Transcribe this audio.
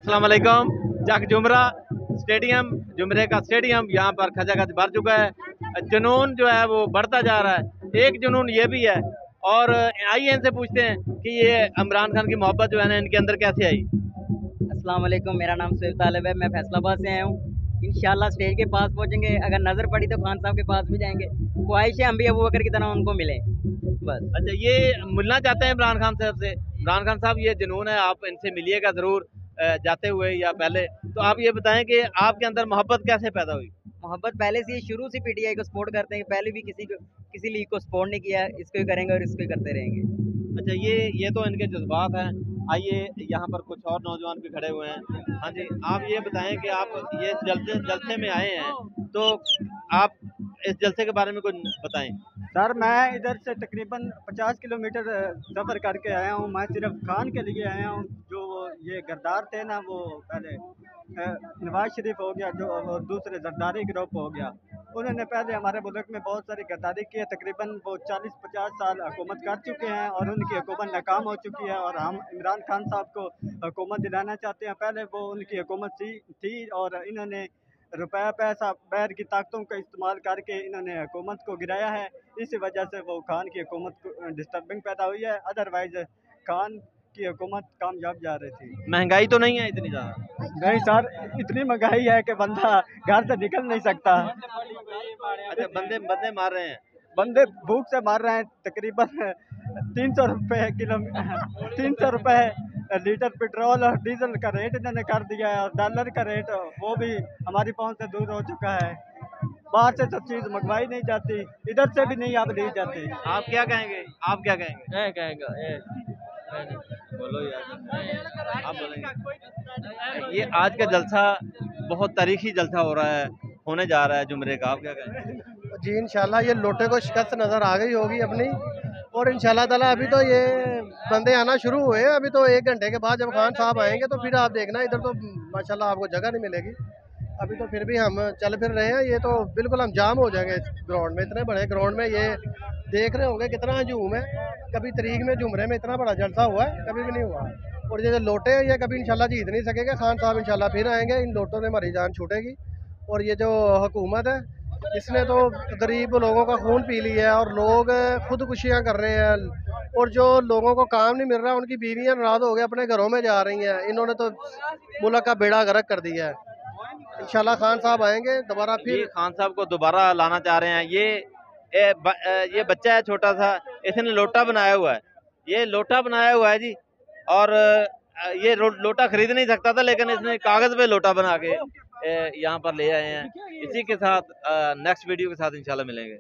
अस्सलाम वालेकुम। जग जुमरा स्टेडियम, जुमरे का स्टेडियम यहाँ पर खचाखच भर चुका है। जुनून जो है वो बढ़ता जा रहा है। एक जुनून ये भी है, और आइए इनसे पूछते हैं कि ये इमरान खान की मोहब्बत जो है ना इनके अंदर कैसे आई। अस्सलाम वालेकुम, मेरा नाम सुहेब तालिब है। मैं फैसलाबाद से आया हूँ। इंशाल्लाह स्टेज के पास पहुँचेंगे। अगर नज़र पड़ी तो खान साहब के पास भी जाएंगे। ख्वाहिश है हम भी अबू बकर की तरह उनको मिले बस। अच्छा, ये मिलना चाहते हैं इमरान खान साहब से। इमरान खान साहब, ये जुनून है, आप इनसे मिलिएगा जरूर जाते हुए या पहले। तो आप ये बताएं कि आपके अंदर मोहब्बत कैसे पैदा हुई। मोहब्बत पहले से ही शुरू से पीटीआई को सपोर्ट करते हैं। पहले भी किसी लीग को सपोर्ट नहीं किया। इसको ही करेंगे और इसको ही करते रहेंगे। अच्छा, ये तो इनके जज्बात हैं। आइए, यहाँ पर कुछ और नौजवान भी खड़े हुए हैं। हाँ जी, आप ये बताएं कि आप ये जलसे जलसे में आए हैं, तो आप इस जलसे के बारे में कुछ बताएं। सर, मैं इधर से तकरीबन 50 किलोमीटर सफ़र करके आया हूँ। मैं सिर्फ खान के लिए आया हूँ। जो ये गद्दार थे ना, वो पहले नवाज शरीफ हो गया, जो और दूसरे जरदारी ग्रुप हो गया। उन्होंने पहले हमारे मुल्क में बहुत सारी गद्दारी की है। तकरीबन वो 40-50 साल हुकूमत कर चुके हैं और उनकी हुकूमत नाकाम हो चुकी है। और हम इमरान खान साहब को हुकूमत दिलाना चाहते हैं। पहले वो उनकी हुकूमत थी और इन्होंने रुपया पैसा बैर की ताकतों का इस्तेमाल करके इन्होंने हुकूमत को गिराया है। इसी वजह से वो खान की हुकूमत को डिस्टर्बिंग पैदा हुई है। अदरवाइज खान की हुकूमत कामयाब जा रही थी। महंगाई तो नहीं है इतनी ज्यादा? नहीं सर, इतनी महंगाई है कि बंदा घर से निकल नहीं सकता। अच्छा, बंदे बंदे मार रहे हैं। बंदे भूख से मार रहे हैं। तकरीबन 300 रुपये किलो 300 रुपये लीटर पेट्रोल और डीजल का रेट इन्होंने कर दिया है। और डॉलर का रेट वो भी हमारी पहुंच से दूर हो चुका है। बाहर से सब चीज़ मंगवाई नहीं जाती, इधर से भी नहीं आप ली जाती। आप क्या कहेंगे? आप क्या कहेंगे? मैं कहेगा बोलो यार, आप बोलेंगे। ये आज का जलसा बहुत तारीखी जलसा हो रहा है, होने जा रहा है जुमरे का। आप क्या कहेंगे? जी इंशाल्लाह ये लोटे को शिकस्त नज़र आ गई होगी अपनी। और इंशाल्लाह ताला अभी तो ये बंदे आना शुरू हुए हैं। अभी तो 1 घंटे के बाद जब खान साहब आएंगे तो फिर आप देखना, इधर तो माशाल्लाह आपको जगह नहीं मिलेगी। अभी तो फिर भी हम चल फिर रहे हैं। ये तो बिल्कुल हम जाम हो जाएंगे इस ग्राउंड में। इतने बड़े ग्राउंड में ये देख रहे होंगे कितना हजूम है। कभी तारीख में जुमरे में इतना बड़ा जलसा हुआ है, कभी भी नहीं हुआ। और ये जो लोटे हैं ये कभी इंशाल्लाह जीत नहीं सकेंगे। खान साहब इंशाल्लाह फिर आएंगे, इन लोटों से हमारी जान छूटेगी। और ये जो हुकूमत है इसने तो गरीब लोगों का खून पी लिया है और लोग खुदकुशियाँ कर रहे हैं। और जो लोगों को काम नहीं मिल रहा, उनकी बीवियाँ नाराज़ हो गए अपने घरों में जा रही हैं। इन्होंने तो मुल्क का बेड़ा गर्क कर दिया है। इंशाल्लाह खान साहब आएंगे दोबारा फिर। खान साहब को दोबारा लाना चाह रहे हैं। ये बच्चा है छोटा सा, इसने लोटा बनाया हुआ है। ये लोटा बनाया हुआ है जी। और ये लोटा खरीद नहीं सकता था, लेकिन इसने कागज पे लोटा बना के यहाँ पर ले आए हैं। इसी के साथ नेक्स्ट वीडियो के साथ इंशाल्लाह मिलेंगे।